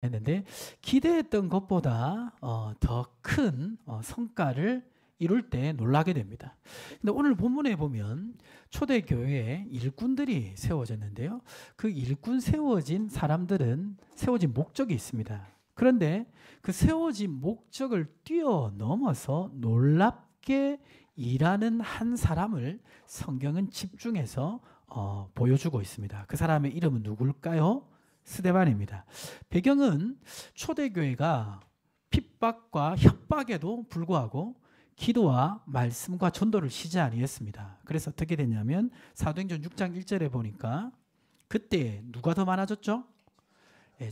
했는데 기대했던 것보다 더 큰 성과를 이룰 때 놀라게 됩니다. 근데 오늘 본문에 보면 초대교회에 일꾼들이 세워졌는데요. 그 일꾼 세워진 사람들은 세워진 목적이 있습니다. 그런데 그 세워진 목적을 뛰어넘어서 놀랍게 일하는 한 사람을 성경은 집중해서 보여주고 있습니다. 그 사람의 이름은 누굴까요? 스데반입니다. 배경은 초대교회가 핍박과 협박에도 불구하고 기도와 말씀과 전도를 쉬지 아니했습니다. 그래서 어떻게 됐냐면 사도행전 6장 1절에 보니까 그때 누가 더 많아졌죠?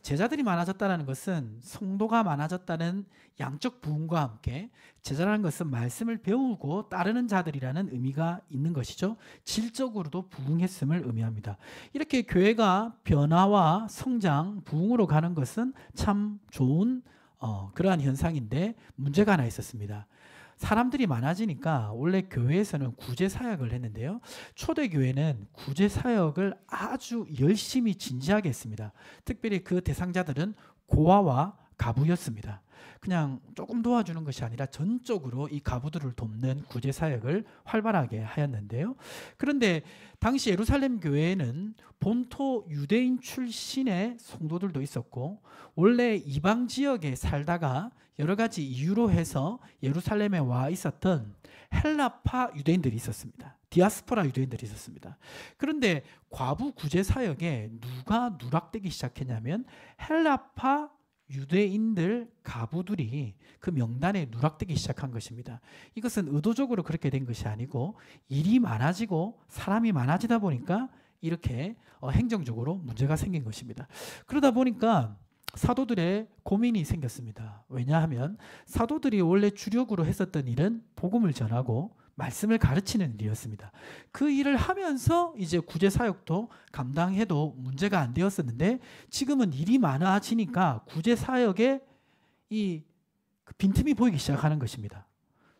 제자들이 많아졌다는 것은 성도가 많아졌다는 양적 부흥과 함께 제자라는 것은 말씀을 배우고 따르는 자들이라는 의미가 있는 것이죠. 질적으로도 부흥했음을 의미합니다. 이렇게 교회가 변화와 성장, 부흥으로 가는 것은 참 좋은 그러한 현상인데 문제가 하나 있었습니다. 사람들이 많아지니까 원래 교회에서는 구제 사역을 했는데요. 초대교회는 구제 사역을 아주 열심히 진지하게 했습니다. 특별히 그 대상자들은 고아와 가부였습니다. 그냥 조금 도와주는 것이 아니라 전적으로 이 가부들을 돕는 구제 사역을 활발하게 하였는데요. 그런데 당시 예루살렘 교회에는 본토 유대인 출신의 성도들도 있었고 원래 이방 지역에 살다가 여러 가지 이유로 해서 예루살렘에 와 있었던 헬라파 유대인들이 있었습니다. 디아스포라 유대인들이 있었습니다. 그런데 과부 구제 사역에 누가 누락되기 시작했냐면 헬라파 유대인들 가부들이 그 명단에 누락되기 시작한 것입니다. 이것은 의도적으로 그렇게 된 것이 아니고 일이 많아지고 사람이 많아지다 보니까 이렇게 행정적으로 문제가 생긴 것입니다. 그러다 보니까 사도들의 고민이 생겼습니다. 왜냐하면 사도들이 원래 주력으로 했었던 일은 복음을 전하고 말씀을 가르치는 일이었습니다. 그 일을 하면서 이제 구제 사역도 감당해도 문제가 안 되었었는데 지금은 일이 많아지니까 구제 사역에 이 빈틈이 보이기 시작하는 것입니다.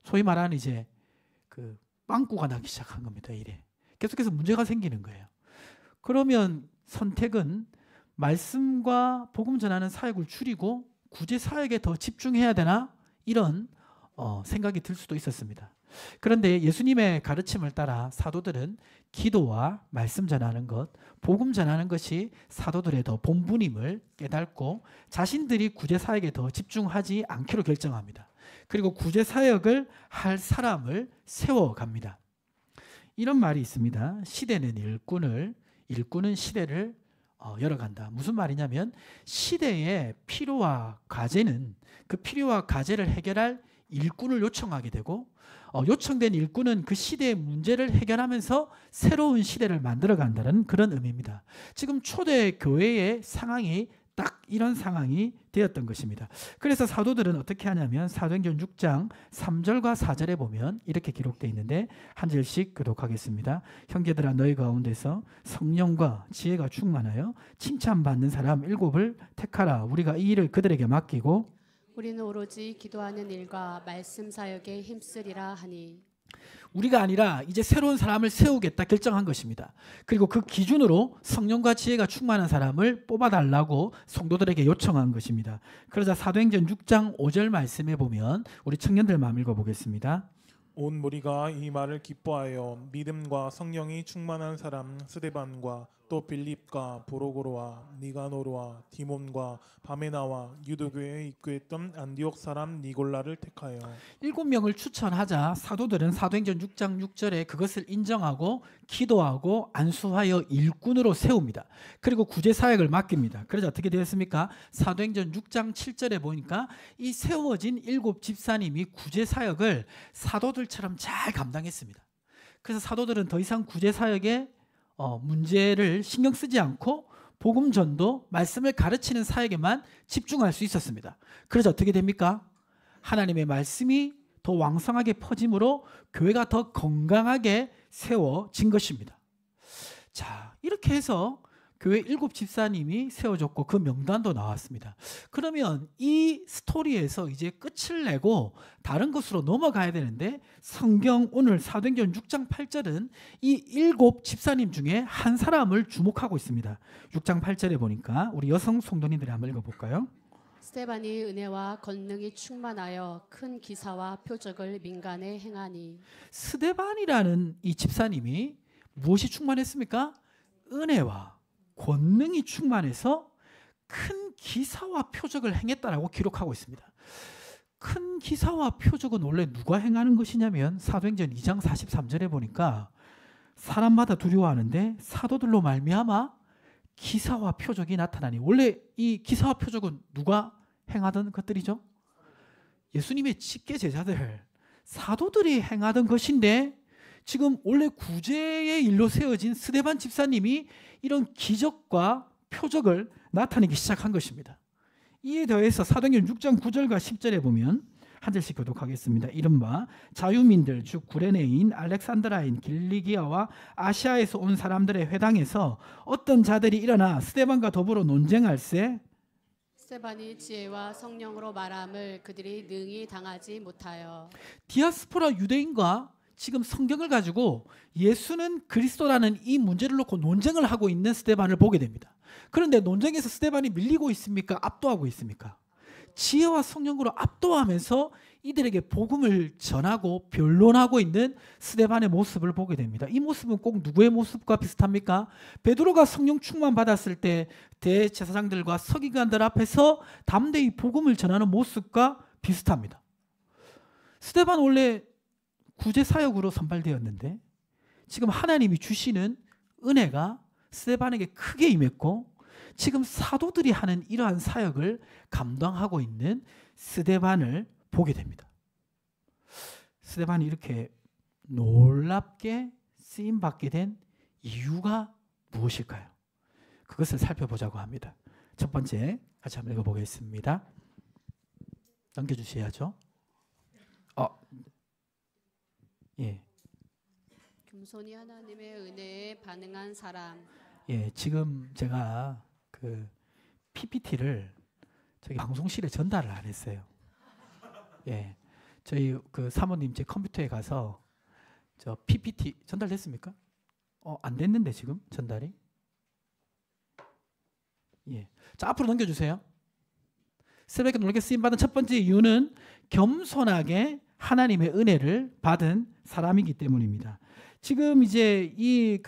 소위 말하는 이제 그 빵꾸가 나기 시작한 겁니다. 일에 계속해서 문제가 생기는 거예요. 그러면 선택은 말씀과 복음 전하는 사역을 줄이고 구제 사역에 더 집중해야 되나? 이런 생각이 들 수도 있었습니다. 그런데 예수님의 가르침을 따라 사도들은 기도와 말씀 전하는 것, 복음 전하는 것이 사도들의 더 본분임을 깨닫고 자신들이 구제 사역에 더 집중하지 않기로 결정합니다. 그리고 구제 사역을 할 사람을 세워갑니다. 이런 말이 있습니다. 시대는 일꾼은 시대를 열어간다. 무슨 말이냐면 시대의 필요와 과제는 그 필요와 과제를 해결할 일꾼을 요청하게 되고 요청된 일꾼은 그 시대의 문제를 해결하면서 새로운 시대를 만들어간다는 그런 의미입니다. 지금 초대 교회의 상황이 딱 이런 상황이 되었던 것입니다. 그래서 사도들은 어떻게 하냐면 사도행전 6장 3절과 4절에 보면 이렇게 기록되어 있는데 한 절씩 교독하겠습니다. 형제들아 너희 가운데서 성령과 지혜가 충만하여 칭찬받는 사람 7을 택하라. 우리가 이 일을 그들에게 맡기고 우리는 오로지 기도하는 일과 말씀 사역에 힘쓰리라 하니. 우리가 아니라 이제 새로운 사람을 세우겠다 결정한 것입니다. 그리고 그 기준으로 성령과 지혜가 충만한 사람을 뽑아달라고 성도들에게 요청한 것입니다. 그러자 사도행전 6장 5절 말씀에 보면 우리 청년들만 읽어보겠습니다. 온 무리가 이 말을 기뻐하여 믿음과 성령이 충만한 사람 스데반과 또 빌립과 보로고로와 니가노르와 디몬과 바메나와 유도교회에 입교했던 안디옥 사람 니골라를 택하여 7명을 추천하자 사도들은 사도행전 6장 6절에 그것을 인정하고 기도하고 안수하여 일꾼으로 세웁니다. 그리고 구제 사역을 맡깁니다. 그래서 어떻게 되었습니까? 사도행전 6장 7절에 보니까 이 세워진 7 집사님이 구제 사역을 사도들처럼 잘 감당했습니다. 그래서 사도들은 더 이상 구제 사역에 문제를 신경 쓰지 않고 복음 전도, 말씀을 가르치는 사역에만 집중할 수 있었습니다. 그래서 어떻게 됩니까? 하나님의 말씀이 더 왕성하게 퍼짐으로 교회가 더 건강하게 세워진 것입니다. 자, 이렇게 해서 교회 7 집사님이 세워졌고 그 명단도 나왔습니다. 그러면 이 스토리에서 이제 끝을 내고 다른 것으로 넘어가야 되는데 성경 오늘 사도행전 6장 8절은 이 7 집사님 중에 한 사람을 주목하고 있습니다. 6장 8절에 보니까 우리 여성 성도님들이 한번 읽어볼까요? 스데반이 은혜와 권능이 충만하여 큰 기사와 표적을 민간에 행하니. 스데반이라는 이 집사님이 무엇이 충만했습니까? 은혜와 권능이 충만해서 큰 기사와 표적을 행했다라고 기록하고 있습니다. 큰 기사와 표적은 원래 누가 행하는 것이냐면 사도행전 2장 43절에 보니까 사람마다 두려워하는데 사도들로 말미암아 기사와 표적이 나타나니, 원래 이 기사와 표적은 누가 행하던 것들이죠? 예수님의 직계 제자들, 사도들이 행하던 것인데 지금 원래 구제의 일로 세워진 스데반 집사님이 이런 기적과 표적을 나타내기 시작한 것입니다. 이에 더해서 사도행전 6장 9절과 10절에 보면 한 절씩 교독하겠습니다. 이른바 자유민들 즉 구레네인, 알렉산드라인, 길리기아와 아시아에서 온 사람들의 회당에서 어떤 자들이 일어나 스데반과 더불어 논쟁할세. 스데반이 지혜와 성령으로 말함을 그들이 능히 당하지 못하여. 디아스포라 유대인과 지금 성경을 가지고 예수는 그리스도라는 이 문제를 놓고 논쟁을 하고 있는 스데반을 보게 됩니다. 그런데 논쟁에서 스데반이 밀리고 있습니까? 압도하고 있습니까? 지혜와 성령으로 압도하면서 이들에게 복음을 전하고 변론하고 있는 스데반의 모습을 보게 됩니다. 이 모습은 꼭 누구의 모습과 비슷합니까? 베드로가 성령 충만 받았을 때 대제사장들과 서기관들 앞에서 담대히 복음을 전하는 모습과 비슷합니다. 스데반 원래 구제 사역으로 선발되었는데 지금 하나님이 주시는 은혜가 스데반에게 크게 임했고 지금 사도들이 하는 이러한 사역을 감당하고 있는 스데반을 보게 됩니다. 스데반이 이렇게 놀랍게 쓰임받게 된 이유가 무엇일까요? 그것을 살펴보자고 합니다. 첫 번째 같이 한번 읽어보겠습니다. 넘겨주셔야죠. 예. 겸손히 하나님의 은혜에 반응한 사람. 예, 지금 제가 그 PPT를 저기 방송실에 전달을 안 했어요. 예, 저희 그 사모님 제 컴퓨터에 가서 저 PPT 전달됐습니까? 안 됐는데 지금 전달이. 예, 자 앞으로 넘겨주세요. 새벽에 놀랍게 쓰임 받은 첫 번째 이유는 겸손하게 하나님의 은혜를 받은 사람이기 때문입니다. 지금 이제 이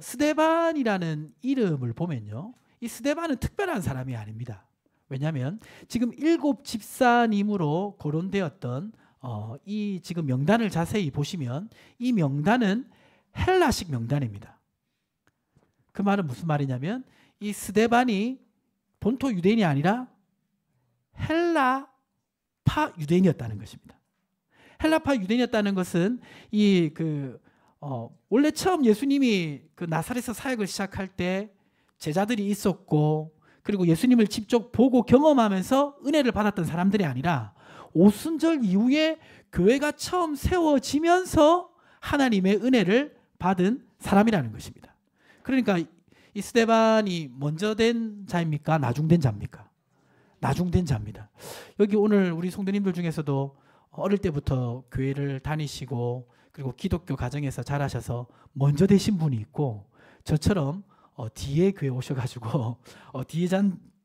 스데반이라는 이름을 보면요, 이 스데반은 특별한 사람이 아닙니다. 왜냐하면 지금 7 집사님으로 거론되었던 이 지금 명단을 자세히 보시면 이 명단은 헬라식 명단입니다. 그 말은 무슨 말이냐면 이 스데반이 본토 유대인이 아니라 헬라파 유대인이었다는 것입니다. 헬라파 유대인이었다는 것은 원래 처음 예수님이 그 나사렛에서 사역을 시작할 때 제자들이 있었고 그리고 예수님을 직접 보고 경험하면서 은혜를 받았던 사람들이 아니라 오순절 이후에 교회가 처음 세워지면서 하나님의 은혜를 받은 사람이라는 것입니다. 그러니까 이 스데반이 먼저 된 자입니까? 나중된 자입니까? 나중된 자입니다. 여기 오늘 우리 성도님들 중에서도 어릴 때부터 교회를 다니시고 그리고 기독교 가정에서 자라셔서 먼저 되신 분이 있고 저처럼 뒤에 교회 오셔가지고 뒤에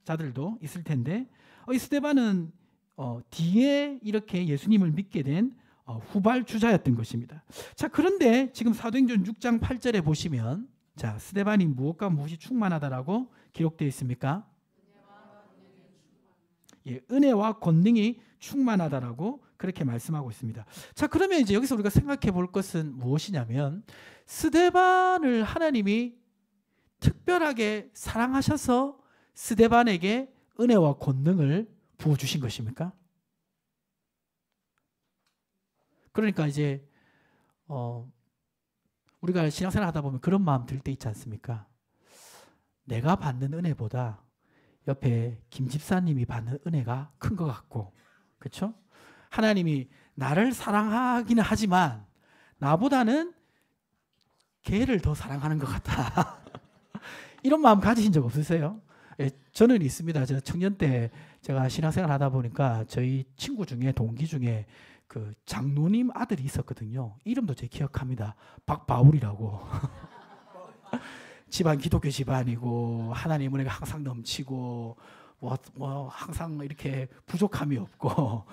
자들도 있을 텐데 이 스데반은 뒤에 이렇게 예수님을 믿게 된 후발주자였던 것입니다. 자, 그런데 지금 사도행전 6장 8절에 보시면 자, 스데반이 무엇과 무엇이 충만하다라고 기록되어 있습니까? 예, 은혜와 권능이 충만하다라고 그렇게 말씀하고 있습니다. 자, 그러면 이제 여기서 우리가 생각해 볼 것은 무엇이냐면 스데반을 하나님이 특별하게 사랑하셔서 스데반에게 은혜와 권능을 부어주신 것입니까? 그러니까 이제 우리가 신앙생활 하다 보면 그런 마음 들 때 있지 않습니까? 내가 받는 은혜보다 옆에 김 집사님이 받는 은혜가 큰 것 같고, 그렇죠? 하나님이 나를 사랑하기는 하지만 나보다는 걔를 더 사랑하는 것 같다. 이런 마음 가지신 적 없으세요? 예, 저는 있습니다. 저 청년 때 제가 신앙생활 하다 보니까 저희 친구 중에 동기 중에 그 장로님 아들이 있었거든요. 이름도 제가 기억합니다. 박바울이라고. 집안 기독교 집안이고 하나님 은혜가 항상 넘치고 항상 이렇게 부족함이 없고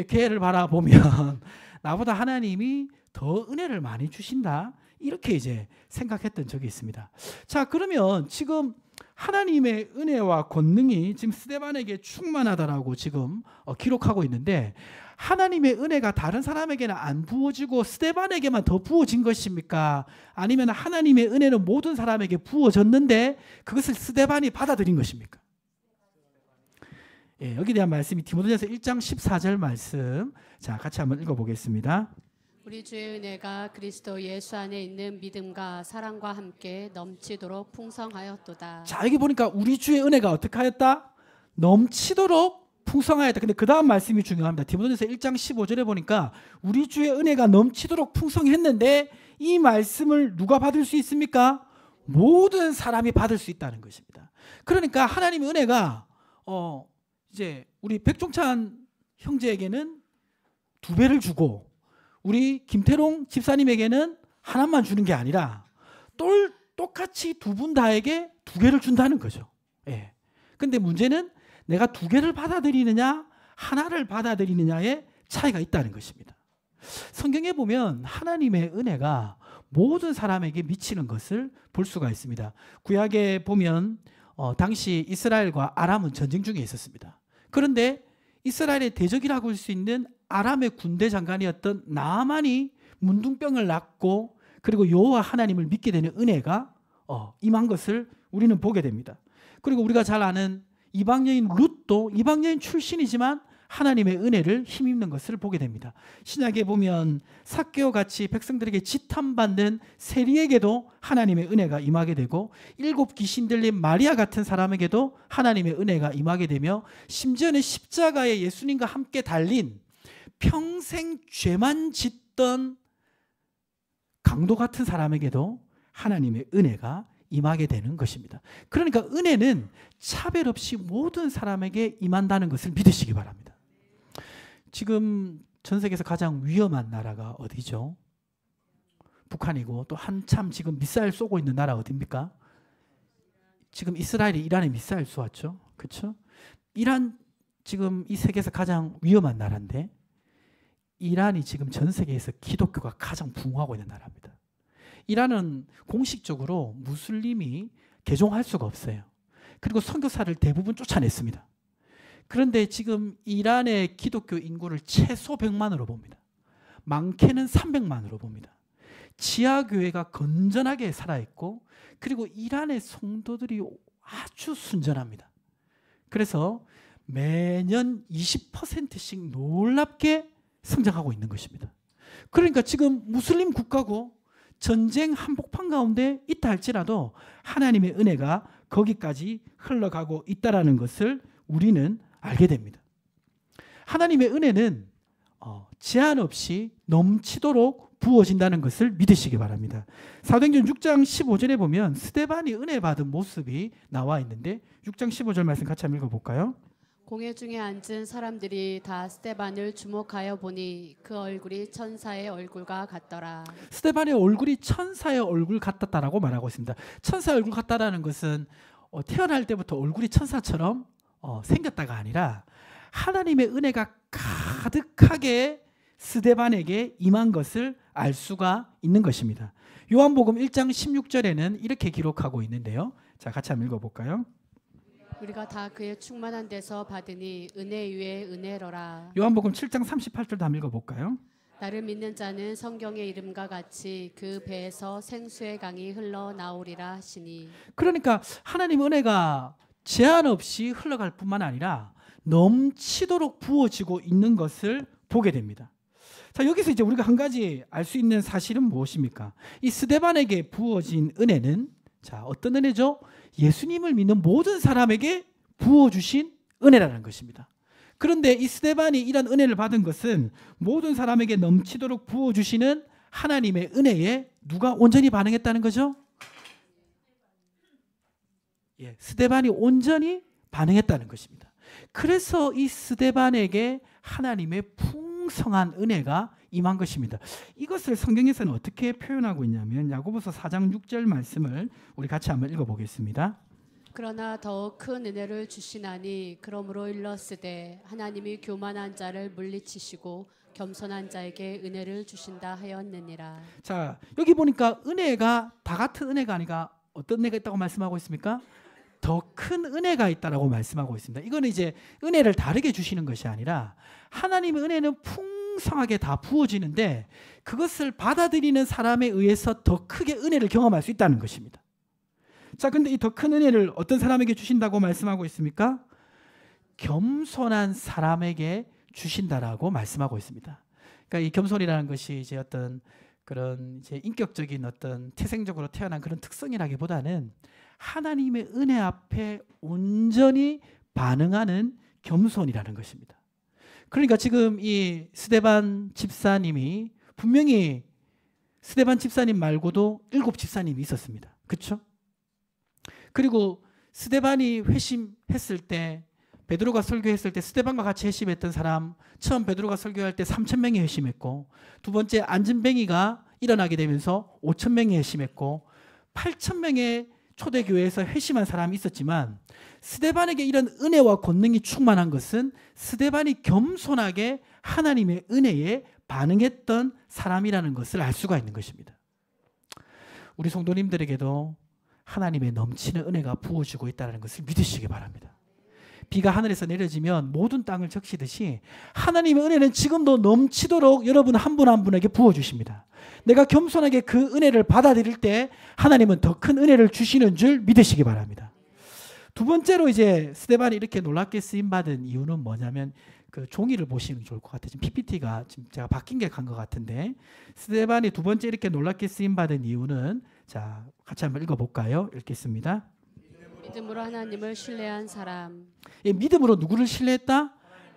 걔를 바라보면 나보다 하나님이 더 은혜를 많이 주신다 이렇게 이제 생각했던 적이 있습니다. 자, 그러면 지금 하나님의 은혜와 권능이 지금 스데반에게 충만하다라고 지금 기록하고 있는데 하나님의 은혜가 다른 사람에게는 안 부어지고 스데반에게만 더 부어진 것입니까? 아니면 하나님의 은혜는 모든 사람에게 부어졌는데 그것을 스데반이 받아들인 것입니까? 예, 여기에 대한 말씀이 디모데전서 1장 14절 말씀. 자, 같이 한번 읽어보겠습니다. 우리 주의 은혜가 그리스도 예수 안에 있는 믿음과 사랑과 함께 넘치도록 풍성하였도다. 자, 여기 보니까 우리 주의 은혜가 어떻게 하였다? 넘치도록 풍성하였다. 근데 그 다음 말씀이 중요합니다. 디모데전서 1장 15절에 보니까 우리 주의 은혜가 넘치도록 풍성했는데 이 말씀을 누가 받을 수 있습니까? 모든 사람이 받을 수 있다는 것입니다. 그러니까 하나님의 은혜가 이제 우리 백종찬 형제에게는 2배를 주고 우리 김태롱 집사님에게는 하나만 주는 게 아니라 똑같이 두 분 다에게 2개를 준다는 거죠. 예. 근데 문제는 내가 2개를 받아들이느냐 하나를 받아들이느냐의 차이가 있다는 것입니다. 성경에 보면 하나님의 은혜가 모든 사람에게 미치는 것을 볼 수가 있습니다. 구약에 보면 당시 이스라엘과 아람은 전쟁 중에 있었습니다. 그런데 이스라엘의 대적이라고 할 수 있는 아람의 군대 장관이었던 나아만이 문둥병을 낫고 그리고 여호와 하나님을 믿게 되는 은혜가 임한 것을 우리는 보게 됩니다. 그리고 우리가 잘 아는 이방 여인 룻도 이방 여인 출신이지만 하나님의 은혜를 힘입는 것을 보게 됩니다. 신약에 보면 삭개와 같이 백성들에게 지탄받는 세리에게도 하나님의 은혜가 임하게 되고 7 귀신 들린 마리아 같은 사람에게도 하나님의 은혜가 임하게 되며 심지어는 십자가에 예수님과 함께 달린 평생 죄만 짓던 강도 같은 사람에게도 하나님의 은혜가 임하게 되는 것입니다. 그러니까 은혜는 차별 없이 모든 사람에게 임한다는 것을 믿으시기 바랍니다. 지금 전 세계에서 가장 위험한 나라가 어디죠? 북한이고 또 한참 지금 미사일 쏘고 있는 나라 어디입니까? 지금 이스라엘이 이란에 미사일 쏘았죠. 그렇죠? 이란 지금 이 세계에서 가장 위험한 나라인데 이란이 지금 전 세계에서 기독교가 가장 부흥하고 있는 나라입니다. 이란은 공식적으로 무슬림이 개종할 수가 없어요. 그리고 선교사를 대부분 쫓아냈습니다. 그런데 지금 이란의 기독교 인구를 최소 100만으로 봅니다. 많게는 300만으로 봅니다. 지하교회가 건전하게 살아있고 그리고 이란의 성도들이 아주 순전합니다. 그래서 매년 20%씩 놀랍게 성장하고 있는 것입니다. 그러니까 지금 무슬림 국가고 전쟁 한복판 가운데 있다 할지라도 하나님의 은혜가 거기까지 흘러가고 있다는 것을 우리는 알게 됩니다. 하나님의 은혜는 제한 없이 넘치도록 부어진다는 것을 믿으시기 바랍니다. 사도행전 6장 15절에 보면 스데반이 은혜 받은 모습이 나와 있는데 6장 15절 말씀 같이 한번 읽어볼까요? 공회 중에 앉은 사람들이 다 스데반을 주목하여 보니 그 얼굴이 천사의 얼굴과 같더라. 스데반의 얼굴이 천사의 얼굴 같았다라고 말하고 있습니다. 천사의 얼굴 같다라는 것은 태어날 때부터 얼굴이 천사처럼 생겼다가 아니라 하나님의 은혜가 가득하게 스데반에게 임한 것을 알 수가 있는 것입니다. 요한복음 1장 16절에는 이렇게 기록하고 있는데요. 자, 같이 한번 읽어볼까요? 우리가 다 그의 충만한 데서 받으니 은혜 위에 은혜로라. 요한복음 7장 38절도 한번 읽어볼까요? 나를 믿는 자는 성경의 이름과 같이 그 배에서 생수의 강이 흘러나오리라 하시니. 그러니까 하나님 은혜가 제한 없이 흘러갈 뿐만 아니라 넘치도록 부어지고 있는 것을 보게 됩니다. 자, 여기서 이제 우리가 한 가지 알 수 있는 사실은 무엇입니까? 이 스데반에게 부어진 은혜는 자, 어떤 은혜죠? 예수님을 믿는 모든 사람에게 부어주신 은혜라는 것입니다. 그런데 이 스데반이 이런 은혜를 받은 것은 모든 사람에게 넘치도록 부어주시는 하나님의 은혜에 누가 온전히 반응했다는 거죠? 예, 스데반이 온전히 반응했다는 것입니다. 그래서 이 스데반에게 하나님의 풍성한 은혜가 임한 것입니다. 이것을 성경에서는 어떻게 표현하고 있냐면 야고보서 4장 6절 말씀을 우리 같이 한번 읽어보겠습니다. 그러나 더욱 큰 은혜를 주시나니 그러므로 일렀으되 하나님이 교만한 자를 물리치시고 겸손한 자에게 은혜를 주신다 하였느니라. 자, 여기 보니까 은혜가 다 같은 은혜가 아니라 어떤 은혜가 있다고 말씀하고 있습니까? 더 큰 은혜가 있다라고 말씀하고 있습니다. 이거는 이제 은혜를 다르게 주시는 것이 아니라 하나님의 은혜는 풍성하게 다 부어지는데 그것을 받아들이는 사람에 의해서 더 크게 은혜를 경험할 수 있다는 것입니다. 자, 근데 이 더 큰 은혜를 어떤 사람에게 주신다고 말씀하고 있습니까? 겸손한 사람에게 주신다라고 말씀하고 있습니다. 그러니까 이 겸손이라는 것이 이제 어떤 그런 이제 인격적인 어떤 태생적으로 태어난 그런 특성이라기보다는 하나님의 은혜 앞에 온전히 반응하는 겸손이라는 것입니다. 그러니까 지금 이 스데반 집사님이 분명히 스데반 집사님 말고도 7 집사님이 있었습니다. 그렇죠? 그리고 스데반이 회심했을 때 베드로가 설교했을 때 스데반과 같이 회심했던 사람 처음 베드로가 설교할 때 3,000명이 회심했고 두 번째 안진뱅이가 일어나게 되면서 5,000명이 회심했고 8,000명의 초대교회에서 회심한 사람이 있었지만 스데반에게 이런 은혜와 권능이 충만한 것은 스데반이 겸손하게 하나님의 은혜에 반응했던 사람이라는 것을 알 수가 있는 것입니다. 우리 성도님들에게도 하나님의 넘치는 은혜가 부어지고 있다는 것을 믿으시기 바랍니다. 비가 하늘에서 내려지면 모든 땅을 적시듯이 하나님의 은혜는 지금도 넘치도록 여러분 한 분 한 분에게 부어주십니다. 내가 겸손하게 그 은혜를 받아들일 때 하나님은 더 큰 은혜를 주시는 줄 믿으시기 바랍니다. 두 번째로 이제 스데반이 이렇게 놀랍게 쓰임받은 이유는 뭐냐면 그 종이를 보시면 좋을 것 같아요. 지금 PPT가 지금 제가 바뀐 게 간 것 같은데 스데반이 두 번째 이렇게 놀랍게 쓰임받은 이유는 자 같이 한번 읽어볼까요? 읽겠습니다. 믿음으로 하나님을 신뢰한 사람. 예, 믿음으로 누구를 신뢰했다?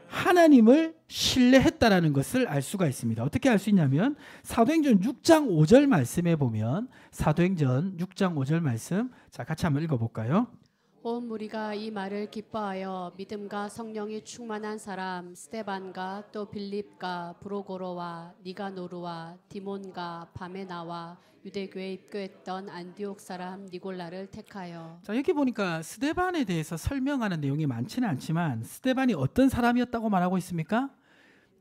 하나님을 신뢰했다라는 것을 알 수가 있습니다. 어떻게 알 수 있냐면 사도행전 6장 5절 말씀에 보면 사도행전 6장 5절 말씀 자 같이 한번 읽어볼까요? 온 무리가 이 말을 기뻐하여 믿음과 성령이 충만한 사람 스데반과 또 빌립과 브로고로와 니가노르와 디몬과 바메나와 유대교에 입교했던 안디옥 사람 니골라를 택하여. 자 여기 보니까 스데반에 대해서 설명하는 내용이 많지는 않지만 스데반이 어떤 사람이었다고 말하고 있습니까?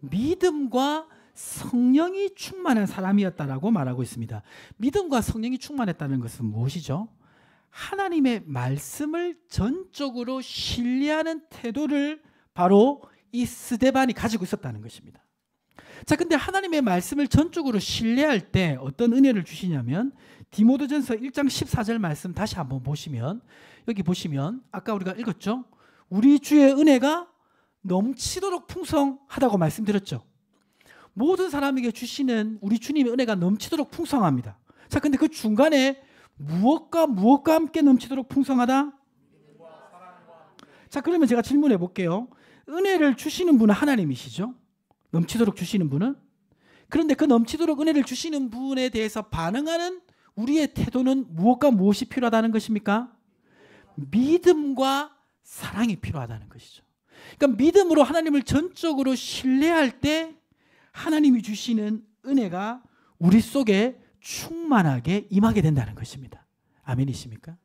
믿음과 성령이 충만한 사람이었다라고 말하고 있습니다. 믿음과 성령이 충만했다는 것은 무엇이죠? 하나님의 말씀을 전적으로 신뢰하는 태도를 바로 이 스데반이 가지고 있었다는 것입니다. 자, 근데 하나님의 말씀을 전적으로 신뢰할 때 어떤 은혜를 주시냐면 디모데전서 1장 14절 말씀 다시 한번 보시면 여기 보시면 아까 우리가 읽었죠? 우리 주의 은혜가 넘치도록 풍성하다고 말씀드렸죠. 모든 사람에게 주시는 우리 주님의 은혜가 넘치도록 풍성합니다. 자, 근데 그 중간에 무엇과 함께 넘치도록 풍성하다? 자, 그러면 제가 질문해 볼게요. 은혜를 주시는 분은 하나님이시죠? 넘치도록 주시는 분은? 그런데 그 넘치도록 은혜를 주시는 분에 대해서 반응하는 우리의 태도는 무엇과 무엇이 필요하다는 것입니까? 믿음과 사랑이 필요하다는 것이죠. 그러니까 믿음으로 하나님을 전적으로 신뢰할 때 하나님이 주시는 은혜가 우리 속에 충만하게 임하게 된다는 것입니다. 아멘이십니까?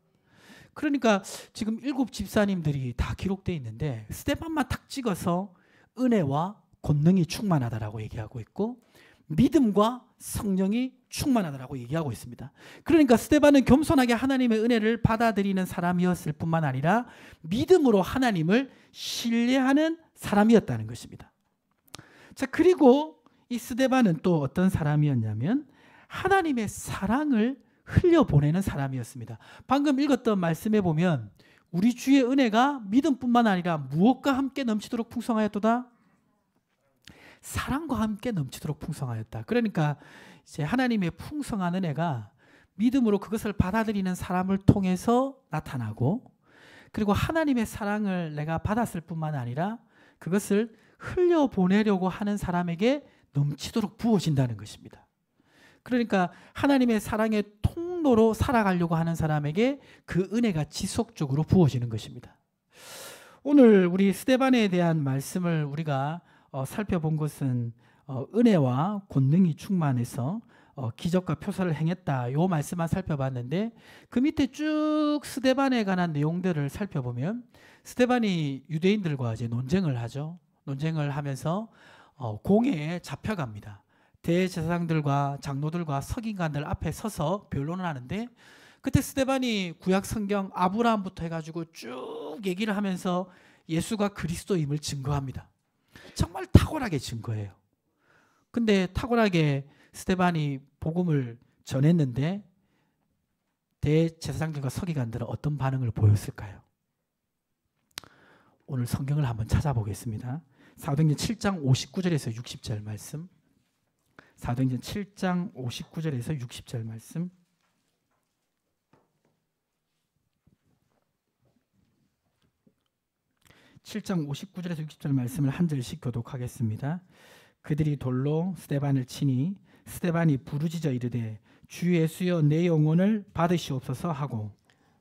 그러니까 지금 7 집사님들이 다 기록되어 있는데 스데반만 탁 찍어서 은혜와 권능이 충만하다라고 얘기하고 있고 믿음과 성령이 충만하다라고 얘기하고 있습니다. 그러니까 스데반은 겸손하게 하나님의 은혜를 받아들이는 사람이었을 뿐만 아니라 믿음으로 하나님을 신뢰하는 사람이었다는 것입니다. 자, 그리고 이 스데반은 또 어떤 사람이었냐면 하나님의 사랑을 흘려보내는 사람이었습니다. 방금 읽었던 말씀에 보면 우리 주의 은혜가 믿음뿐만 아니라 무엇과 함께 넘치도록 풍성하였도다? 사랑과 함께 넘치도록 풍성하였다. 그러니까 이제 하나님의 풍성한 은혜가 믿음으로 그것을 받아들이는 사람을 통해서 나타나고 그리고 하나님의 사랑을 내가 받았을 뿐만 아니라 그것을 흘려보내려고 하는 사람에게 넘치도록 부어진다는 것입니다. 그러니까 하나님의 사랑의 통로로 살아가려고 하는 사람에게 그 은혜가 지속적으로 부어지는 것입니다. 오늘 우리 스데반에 대한 말씀을 우리가 살펴본 것은 은혜와 권능이 충만해서 기적과 표사를 행했다. 요 말씀만 살펴봤는데 그 밑에 쭉 스데반에 관한 내용들을 살펴보면 스데반이 유대인들과 이제 논쟁을 하죠. 논쟁을 하면서 공회에 잡혀갑니다. 대제사장들과 장로들과 서기관들 앞에 서서 변론을 하는데 그때 스데반이 구약 성경 아브라함부터 해가지고 쭉 얘기를 하면서 예수가 그리스도임을 증거합니다. 정말 탁월하게 증거해요. 근데 탁월하게 스데반이 복음을 전했는데 대제사장들과 서기관들은 어떤 반응을 보였을까요? 오늘 성경을 한번 찾아보겠습니다. 사도행전 7장 59절에서 60절 말씀. 사도행전 7장 59절에서 60절 말씀. (7장 59절에서 60절) 말씀을 한 절씩 교독하겠습니다. 그들이 돌로 스데반을 치니 스데반이 부르짖어 이르되 주 예수여 내 영혼을 받으시옵소서 하고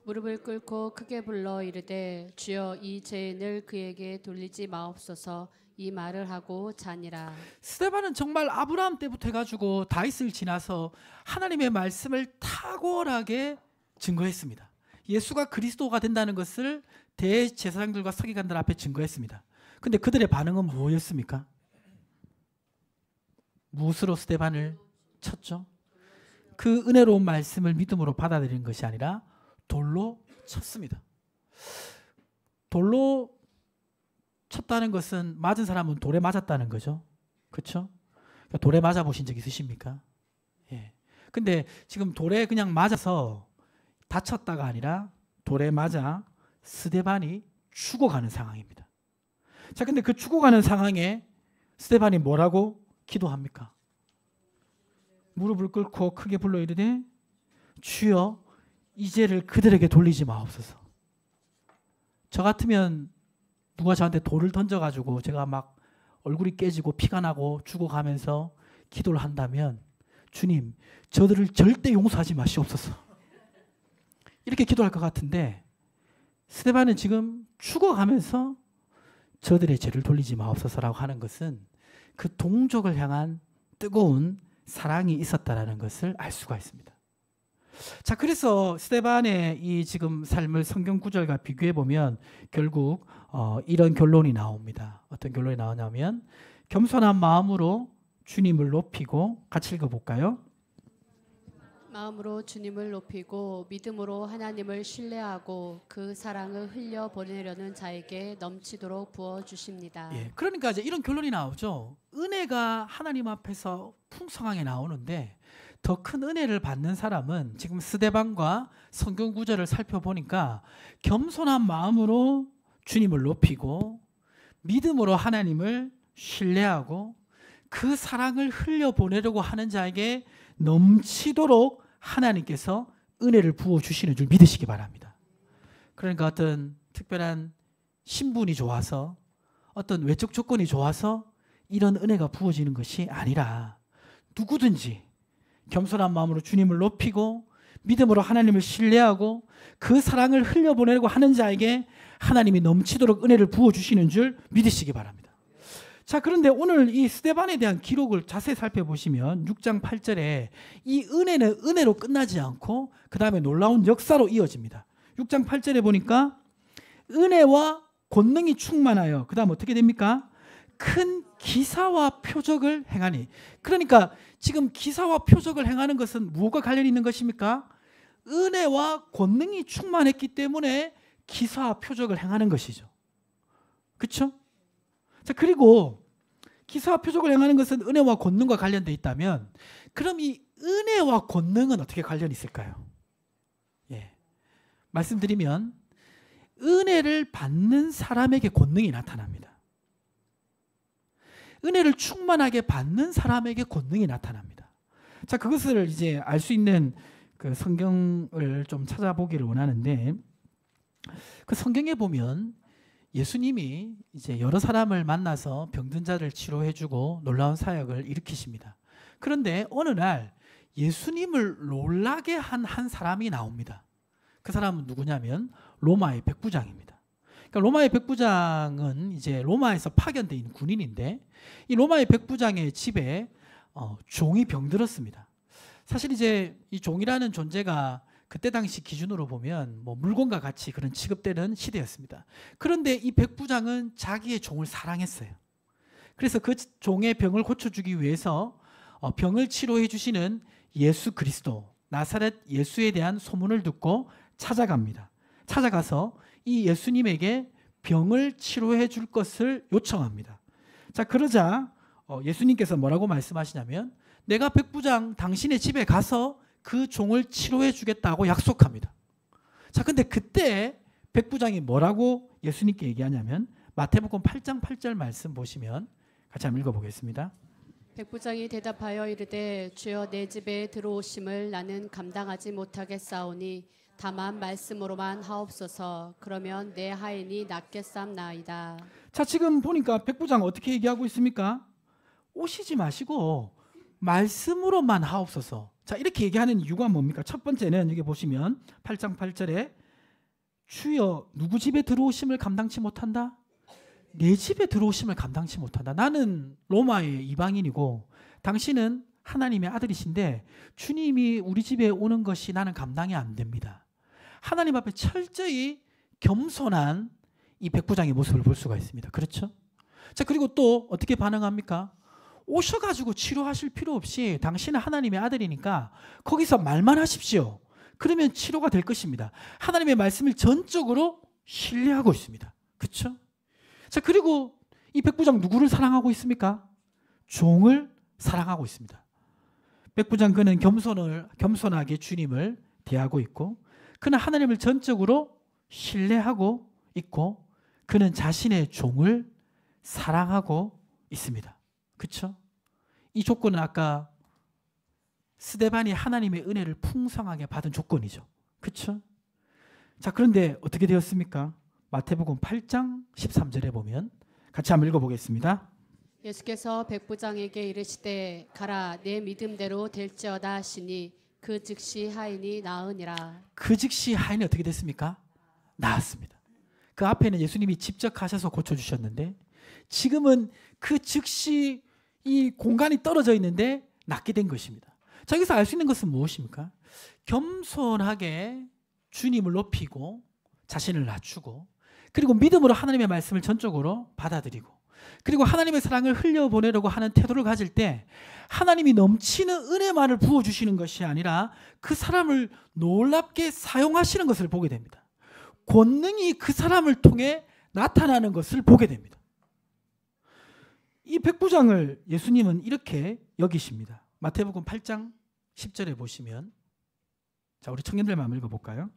무릎을 꿇고 크게 불러 이르되 주여 이 죄인을 그에게 돌리지 마옵소서 이 말을 하고 자니라. 스데반은 정말 아브라함 때부터 해가지고 다윗을 지나서 하나님의 말씀을 탁월하게 증거했습니다. 예수가 그리스도가 된다는 것을 대제사장들과 서기관들 앞에 증거했습니다. 근데 그들의 반응은 뭐였습니까? 무엇으로 스데반을 쳤죠? 그 은혜로운 말씀을 믿음으로 받아들이는 것이 아니라 돌로 쳤습니다. 돌로 쳤다는 것은 맞은 사람은 돌에 맞았다는 거죠. 그렇죠? 돌에 맞아 보신 적 있으십니까? 예. 근데 지금 돌에 그냥 맞아서 다쳤다가 아니라 돌에 맞아 스데반이 죽어가는 상황입니다. 자, 근데 그 죽어가는 상황에 스데반이 뭐라고 기도합니까? 무릎을 꿇고 크게 불러 이르되 주여 이 죄를 그들에게 돌리지 마옵소서. 저 같으면 누가 저한테 돌을 던져가지고 제가 막 얼굴이 깨지고 피가 나고 죽어가면서 기도를 한다면 주님 저들을 절대 용서하지 마시옵소서. 이렇게 기도할 것 같은데 스데반은 지금 죽어가면서 저들의 죄를 돌리지 마옵소서라고 하는 것은 그 동족을 향한 뜨거운 사랑이 있었다라는 것을 알 수가 있습니다. 자, 그래서 스데반의 이 지금 삶을 성경 구절과 비교해 보면 결국 이런 결론이 나옵니다. 어떤 결론이 나오냐면 겸손한 마음으로 주님을 높이고 같이 읽어볼까요? 마음으로 주님을 높이고 믿음으로 하나님을 신뢰하고 그 사랑을 흘려 보내려는 자에게 넘치도록 부어 주십니다. 예, 그러니까 이제 이런 결론이 나오죠. 은혜가 하나님 앞에서 풍성하게 나오는데 더 큰 은혜를 받는 사람은 지금 스데반과 성경 구절을 살펴보니까 겸손한 마음으로 주님을 높이고 믿음으로 하나님을 신뢰하고 그 사랑을 흘려보내려고 하는 자에게 넘치도록 하나님께서 은혜를 부어주시는 줄 믿으시기 바랍니다. 그러니까 어떤 특별한 신분이 좋아서 어떤 외적 조건이 좋아서 이런 은혜가 부어지는 것이 아니라 누구든지 겸손한 마음으로 주님을 높이고 믿음으로 하나님을 신뢰하고 그 사랑을 흘려보내려고 하는 자에게 하나님이 넘치도록 은혜를 부어주시는 줄 믿으시기 바랍니다. 자, 그런데 오늘 이 스데반에 대한 기록을 자세히 살펴보시면 6장 8절에 이 은혜는 은혜로 끝나지 않고 그 다음에 놀라운 역사로 이어집니다. 6장 8절에 보니까 은혜와 권능이 충만하여 그 다음 어떻게 됩니까? 큰 기사와 표적을 행하니. 그러니까 지금 기사와 표적을 행하는 것은 무엇과 관련이 있는 것입니까? 은혜와 권능이 충만했기 때문에 기사와 표적을 행하는 것이죠. 그렇죠? 자, 그리고 기사와 표적을 행하는 것은 은혜와 권능과 관련되어 있다면 그럼 이 은혜와 권능은 어떻게 관련이 있을까요? 예. 말씀드리면 은혜를 받는 사람에게 권능이 나타납니다. 은혜를 충만하게 받는 사람에게 권능이 나타납니다. 자, 그것을 이제 알 수 있는 그 성경을 좀 찾아보기를 원하는데 그 성경에 보면 예수님이 이제 여러 사람을 만나서 병든 자를 치료해주고 놀라운 사역을 일으키십니다. 그런데 어느 날 예수님을 놀라게 한 사람이 나옵니다. 그 사람은 누구냐면 로마의 백부장입니다. 그러니까 로마의 백부장은 이제 로마에서 파견돼 있는 군인인데 이 로마의 백부장의 집에 종이 병들었습니다. 사실 이제 이 종이라는 존재가 그때 당시 기준으로 보면 뭐 물건과 같이 그런 취급되는 시대였습니다. 그런데 이 백부장은 자기의 종을 사랑했어요. 그래서 그 종의 병을 고쳐주기 위해서 병을 치료해 주시는 예수 그리스도, 나사렛 예수에 대한 소문을 듣고 찾아갑니다. 찾아가서 이 예수님에게 병을 치료해 줄 것을 요청합니다. 자, 그러자 예수님께서 뭐라고 말씀하시냐면 내가 백부장 당신의 집에 가서 그 종을 치료해 주겠다고 약속합니다. 자, 근데 그때 백부장이 뭐라고 예수님께 얘기하냐면 마태복음 8장 8절 말씀 보시면 같이 한번 읽어보겠습니다. 백부장이 대답하여 이르되 주여 내 집에 들어오심을 나는 감당하지 못하겠사오니 다만 말씀으로만 하옵소서. 그러면 내 하인이 낫겠삼나이다. 자, 지금 보니까 백부장 어떻게 얘기하고 있습니까? 오시지 마시고 말씀으로만 하옵소서. 자, 이렇게 얘기하는 이유가 뭡니까? 첫 번째는 여기 보시면 8장 8절에 주여 누구 집에 들어오심을 감당치 못한다? 내 집에 들어오심을 감당치 못한다. 나는 로마의 이방인이고 당신은 하나님의 아들이신데 주님이 우리 집에 오는 것이 나는 감당이 안 됩니다. 하나님 앞에 철저히 겸손한 이 백부장의 모습을 볼 수가 있습니다. 그렇죠? 자, 그리고 또 어떻게 반응합니까? 오셔가지고 치료하실 필요 없이 당신은 하나님의 아들이니까 거기서 말만 하십시오. 그러면 치료가 될 것입니다. 하나님의 말씀을 전적으로 신뢰하고 있습니다. 그렇죠? 자, 그리고 이 백부장 누구를 사랑하고 있습니까? 종을 사랑하고 있습니다. 백부장 그는 겸손하게 주님을 대하고 있고 그는 하나님을 전적으로 신뢰하고 있고 그는 자신의 종을 사랑하고 있습니다. 그렇죠? 이 조건은 아까 스데반이 하나님의 은혜를 풍성하게 받은 조건이죠. 그렇죠? 자, 그런데 어떻게 되었습니까? 마태복음 8장 13절에 보면 같이 한번 읽어보겠습니다. 예수께서 백부장에게 이르시되 가라 내 믿음대로 될지어다 하시니 그 즉시 하인이 나으니라. 그 즉시 하인이 어떻게 됐습니까? 나았습니다. 그 앞에는 예수님이 직접 가셔서 고쳐주셨는데 지금은 그 즉시 이 공간이 떨어져 있는데 낫게 된 것입니다. 자, 여기서 알 수 있는 것은 무엇입니까? 겸손하게 주님을 높이고 자신을 낮추고 그리고 믿음으로 하나님의 말씀을 전적으로 받아들이고 그리고 하나님의 사랑을 흘려보내려고 하는 태도를 가질 때 하나님이 넘치는 은혜만을 부어주시는 것이 아니라 그 사람을 놀랍게 사용하시는 것을 보게 됩니다. 권능이 그 사람을 통해 나타나는 것을 보게 됩니다. 이 백부장을 예수님은 이렇게 여기십니다. 마태복음 8장 10절에 보시면 자, 우리 청년들만 한번 읽어볼까요?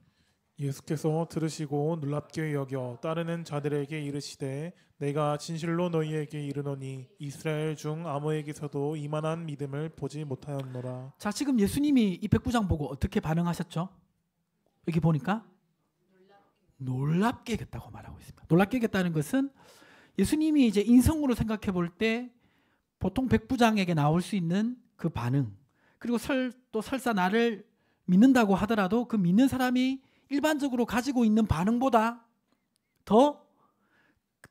예수께서 들으시고 놀랍게 여겨 따르는 자들에게 이르시되 내가 진실로 너희에게 이르노니 이스라엘 중 아무에게서도 이만한 믿음을 보지 못하였노라. 자, 지금 예수님이 이 백부장 보고 어떻게 반응하셨죠? 여기 보니까 놀랍게 여겼다고 말하고 있습니다. 놀랍게 여겼다는 것은 예수님이 이제 인성으로 생각해 볼 때 보통 백부장에게 나올 수 있는 그 반응 그리고 또 설사 나를 믿는다고 하더라도 그 믿는 사람이 일반적으로 가지고 있는 반응보다 더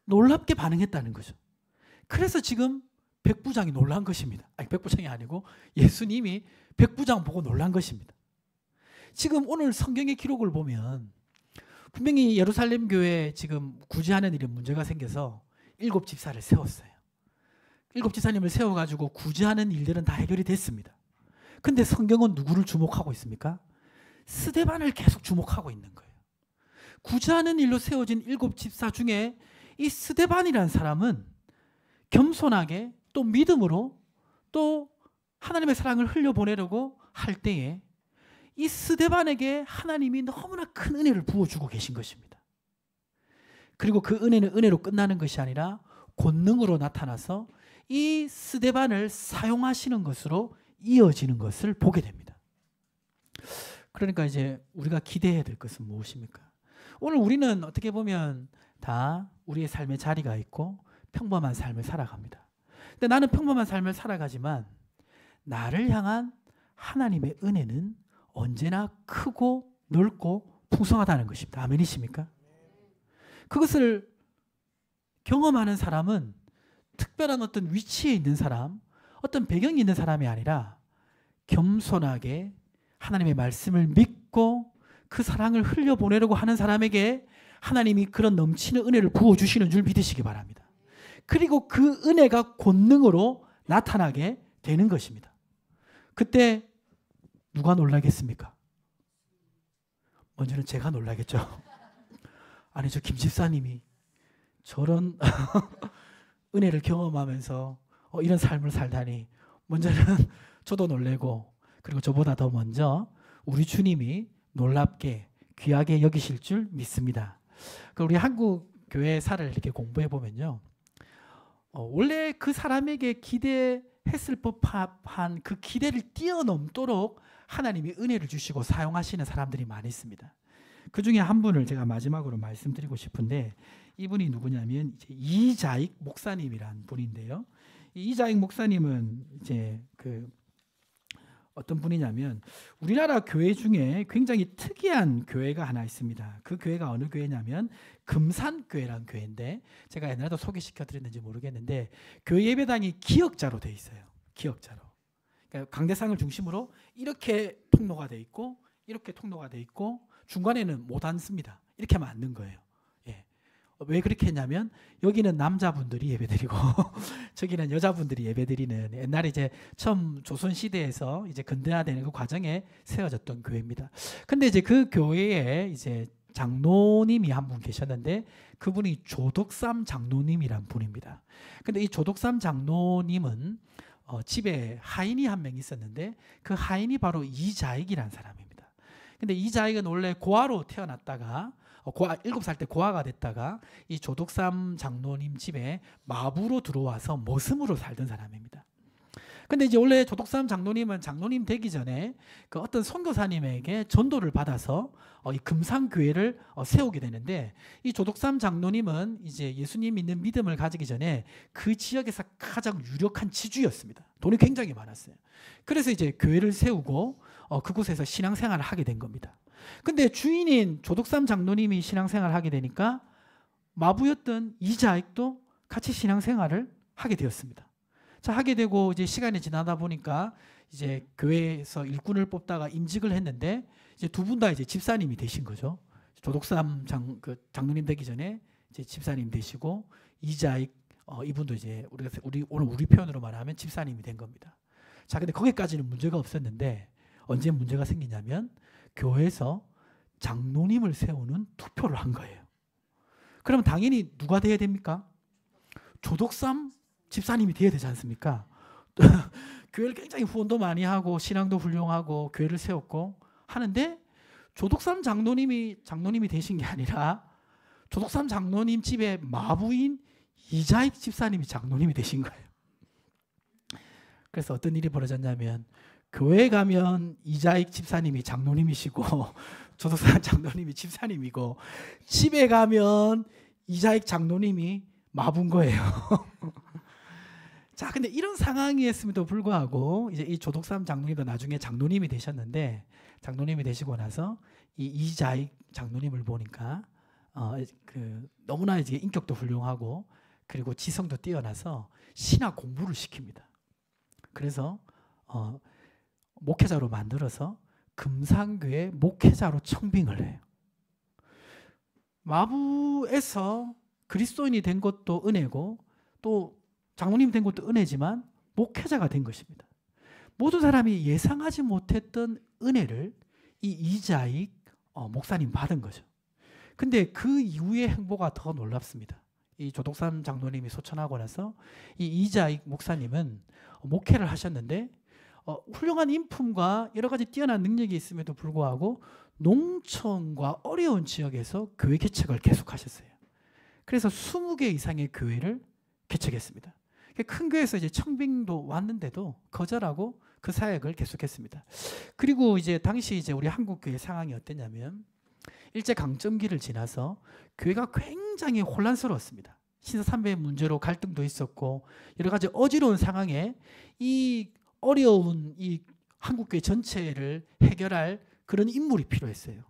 놀랍게 반응했다는 거죠. 그래서 지금 백부장이 놀란 것입니다. 아니, 백부장이 아니고 예수님이 백부장 보고 놀란 것입니다. 지금 오늘 성경의 기록을 보면 분명히 예루살렘 교회에 지금 구제하는 일에 문제가 생겨서 7 집사를 세웠어요. 7 집사님을 세워가지고 구제하는 일들은 다 해결이 됐습니다. 근데 성경은 누구를 주목하고 있습니까? 스데반을 계속 주목하고 있는 거예요. 구제하는 일로 세워진 7 집사 중에 이 스데반이라는 사람은 겸손하게 또 믿음으로 또 하나님의 사랑을 흘려보내려고 할 때에 이 스데반에게 하나님이 너무나 큰 은혜를 부어주고 계신 것입니다. 그리고 그 은혜는 은혜로 끝나는 것이 아니라 권능으로 나타나서 이 스데반을 사용하시는 것으로 이어지는 것을 보게 됩니다. 그러니까 이제 우리가 기대해야 될 것은 무엇입니까? 오늘 우리는 어떻게 보면 다 우리의 삶의 자리가 있고 평범한 삶을 살아갑니다. 근데 나는 평범한 삶을 살아가지만 나를 향한 하나님의 은혜는 언제나 크고 넓고 풍성하다는 것입니다. 아멘이십니까? 그것을 경험하는 사람은 특별한 어떤 위치에 있는 사람, 어떤 배경이 있는 사람이 아니라 겸손하게 하나님의 말씀을 믿고 그 사랑을 흘려보내려고 하는 사람에게 하나님이 그런 넘치는 은혜를 부어주시는 줄 믿으시기 바랍니다. 그리고 그 은혜가 권능으로 나타나게 되는 것입니다. 그때 누가 놀라겠습니까? 먼저는 제가 놀라겠죠. 아니, 저 김 집사님이 저런 은혜를 경험하면서 이런 삶을 살다니, 먼저는 저도 놀래고, 그리고 저보다 더 먼저 우리 주님이 놀랍게 귀하게 여기실 줄 믿습니다. 우리 한국 교회사를 이렇게 공부해 보면요, 원래 그 사람에게 기대했을 법한 그 기대를 뛰어넘도록 하나님이 은혜를 주시고 사용하시는 사람들이 많이 있습니다. 그 중에 한 분을 제가 마지막으로 말씀드리고 싶은데, 이분이 누구냐면 이제 이자익 목사님이란 분인데요. 이자익 목사님은 이제 어떤 분이냐면 우리나라 교회 중에 굉장히 특이한 교회가 하나 있습니다. 그 교회가 어느 교회냐면 금산교회라는 교회인데, 제가 옛날에도 소개시켜 드렸는지 모르겠는데 교회 예배당이 기역자로 돼 있어요. 기역자로. 그러니까 강대상을 중심으로 이렇게 통로가 돼 있고 이렇게 통로가 돼 있고 중간에는 못 앉습니다. 이렇게 하면 앉는 거예요. 예. 왜 그렇게 했냐면 여기는 남자분들이 예배드리고 저기는 여자분들이 예배드리는, 옛날에 이제 처음 조선 시대에서 이제 근대화되는 그 과정에 세워졌던 교회입니다. 근데 이제 그 교회에 이제 장로님이 한 분 계셨는데 그분이 조덕삼 장로님이란 분입니다. 근데 이 조덕삼 장로님은 집에 하인이 한 명 있었는데 그 하인이 바로 이자익이라는 사람입니다. 근데 이자익은 원래 고아로 태어났다가 7살 때 고아가 됐다가 이 조덕삼 장로님 집에 마부로 들어와서 머슴으로 살던 사람입니다. 근데 이제 원래 조덕삼 장로님은 장로님 되기 전에 그 어떤 선교사님에게 전도를 받아서 이 금산교회를 세우게 되는데, 이 조덕삼 장로님은 이제 예수님 믿는 믿음을 가지기 전에 그 지역에서 가장 유력한 지주였습니다. 돈이 굉장히 많았어요. 그래서 이제 교회를 세우고 그곳에서 신앙생활을 하게 된 겁니다. 근데 주인인 조덕삼 장로님이 신앙생활을 하게 되니까 마부였던 이자익도 같이 신앙생활을 하게 되었습니다. 자, 하게 되고 이제 시간이 지나다 보니까 이제 교회에서 일꾼을 뽑다가 임직을 했는데 이제 두 분 다 이제 집사님이 되신 거죠. 조덕삼 장로님 되기 전에 이제 집사님 되시고, 이자익 이분도 이제 오늘 우리 표현으로 말하면 집사님이 된 겁니다. 자, 근데 거기까지는 문제가 없었는데 언제 문제가 생기냐면 교회에서 장로님을 세우는 투표를 한 거예요. 그러면 당연히 누가 돼야 됩니까? 조덕삼 집사님이 돼야 되지 않습니까? 교회를 굉장히 후원도 많이 하고 신앙도 훌륭하고 교회를 세웠고 하는데, 조덕삼 장로님이 되신 게 아니라 조덕삼 장로님 집의 마부인 이자익 집사님이 장로님이 되신 거예요. 그래서 어떤 일이 벌어졌냐면 교회에 가면 이자익 집사님이 장로님이시고 조덕삼 장로님이 집사님이고, 집에 가면 이자익 장로님이 마부인 거예요. 자, 근데 이런 상황이었음에도 불구하고 이제 이 조덕삼 장로님도 나중에 장로님이 되셨는데, 장로님이 되시고 나서 이 이자익 장로님을 보니까 너무나 이제 인격도 훌륭하고 그리고 지성도 뛰어나서 신학 공부를 시킵니다. 그래서 목회자로 만들어서 금산교회 목회자로 청빙을 해요. 마부에서 그리스도인이 된 것도 은혜고 또 장로님 된 것도 은혜지만 목회자가 된 것입니다. 모든 사람이 예상하지 못했던 은혜를 이 이자익 목사님 받은 거죠. 근데 그 이후의 행보가 더 놀랍습니다. 이 조덕삼 장로님이 소천하고 나서 이 이자익 목사님은 목회를 하셨는데 훌륭한 인품과 여러 가지 뛰어난 능력이 있음에도 불구하고 농촌과 어려운 지역에서 교회 개척을 계속하셨어요. 그래서 20개 이상의 교회를 개척했습니다. 큰 교회에서 이제 청빙도 왔는데도 거절하고 그 사역을 계속했습니다. 그리고 이제 당시 이제 우리 한국 교회 상황이 어땠냐면 일제 강점기를 지나서 교회가 굉장히 혼란스러웠습니다. 신사삼배 문제로 갈등도 있었고 여러 가지 어지러운 상황에 이 어려운 이 한국 교회 전체를 해결할 그런 인물이 필요했어요.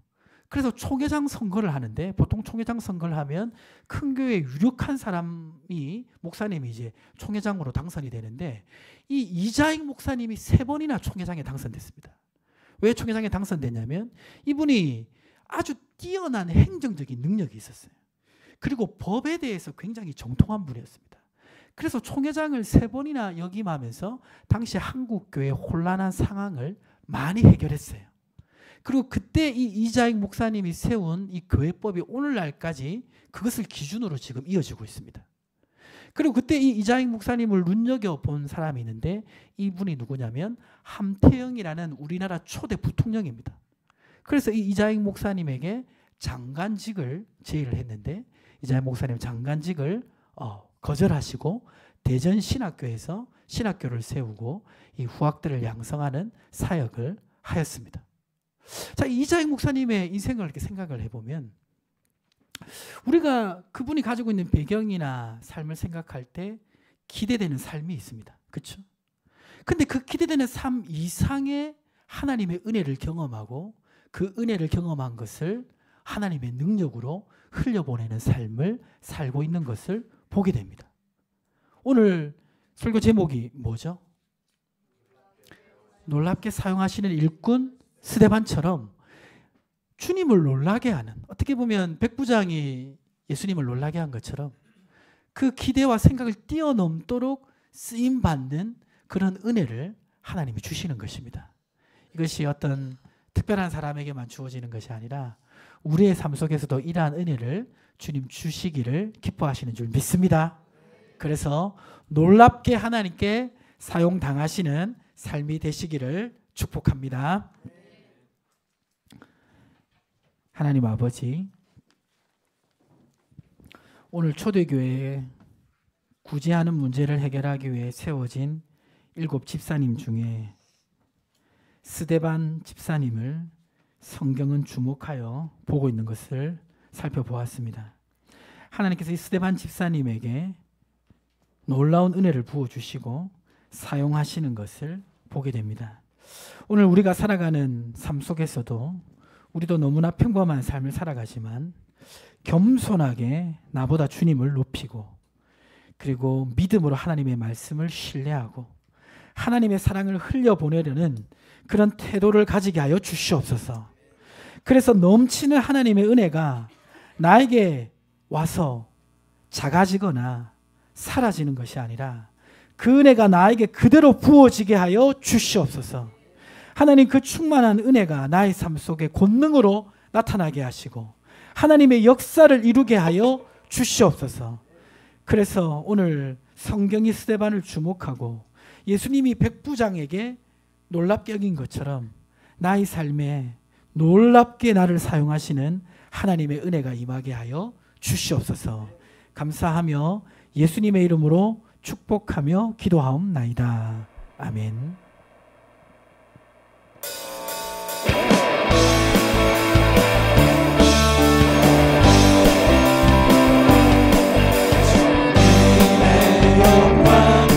그래서 총회장 선거를 하는데 보통 총회장 선거를 하면 큰 교회 유력한 사람이 목사님이 이제 총회장으로 당선이 되는데 이 이자익 목사님이 3번이나 총회장에 당선됐습니다. 왜 총회장에 당선됐냐면 이분이 아주 뛰어난 행정적인 능력이 있었어요. 그리고 법에 대해서 굉장히 정통한 분이었습니다. 그래서 총회장을 3번이나 역임하면서 당시 한국교회 혼란한 상황을 많이 해결했어요. 그리고 그때 이 이자익 목사님이 세운 이 교회법이 오늘날까지 그것을 기준으로 지금 이어지고 있습니다. 그리고 그때 이 이자익 목사님을 눈여겨본 사람이 있는데 이분이 누구냐면 함태영이라는 우리나라 초대 부통령입니다. 그래서 이 이자익 목사님에게 장관직을 제의를 했는데 이자익 목사님 장관직을 거절하시고 대전 신학교에서 신학교를 세우고 이 후학들을 양성하는 사역을 하였습니다. 자, 이자익 목사님의 인생을 이렇게 생각을 해보면 우리가 그분이 가지고 있는 배경이나 삶을 생각할 때 기대되는 삶이 있습니다. 그렇죠? 근데 그 기대되는 삶 이상의 하나님의 은혜를 경험하고 그 은혜를 경험한 것을 하나님의 능력으로 흘려보내는 삶을 살고 있는 것을 보게 됩니다. 오늘 설교 제목이 뭐죠? 놀랍게 사용하시는 일꾼 스데반처럼 주님을 놀라게 하는, 어떻게 보면 백부장이 예수님을 놀라게 한 것처럼 그 기대와 생각을 뛰어넘도록 쓰임받는 그런 은혜를 하나님이 주시는 것입니다. 이것이 어떤 특별한 사람에게만 주어지는 것이 아니라 우리의 삶 속에서도 이러한 은혜를 주님 주시기를 기뻐하시는 줄 믿습니다. 그래서 놀랍게 하나님께 사용당하시는 삶이 되시기를 축복합니다. 하나님 아버지, 오늘 초대교회에 구제하는 문제를 해결하기 위해 세워진 7 집사님 중에 스데반 집사님을 성경은 주목하여 보고 있는 것을 살펴보았습니다. 하나님께서 이 스데반 집사님에게 놀라운 은혜를 부어주시고 사용하시는 것을 보게 됩니다. 오늘 우리가 살아가는 삶 속에서도 우리도 너무나 평범한 삶을 살아가지만 겸손하게 나보다 주님을 높이고 그리고 믿음으로 하나님의 말씀을 신뢰하고 하나님의 사랑을 흘려보내려는 그런 태도를 가지게 하여 주시옵소서. 그래서 넘치는 하나님의 은혜가 나에게 와서 작아지거나 사라지는 것이 아니라 그 은혜가 나에게 그대로 부어지게 하여 주시옵소서. 하나님, 그 충만한 은혜가 나의 삶 속에 권능으로 나타나게 하시고 하나님의 역사를 이루게 하여 주시옵소서. 그래서 오늘 성경이 스데반을 주목하고 예수님이 백부장에게 놀랍게 여긴 것처럼 나의 삶에 놀랍게 나를 사용하시는 하나님의 은혜가 임하게 하여 주시옵소서. 감사하며 예수님의 이름으로 축복하며 기도하옵나이다. 아멘. 주님의 영광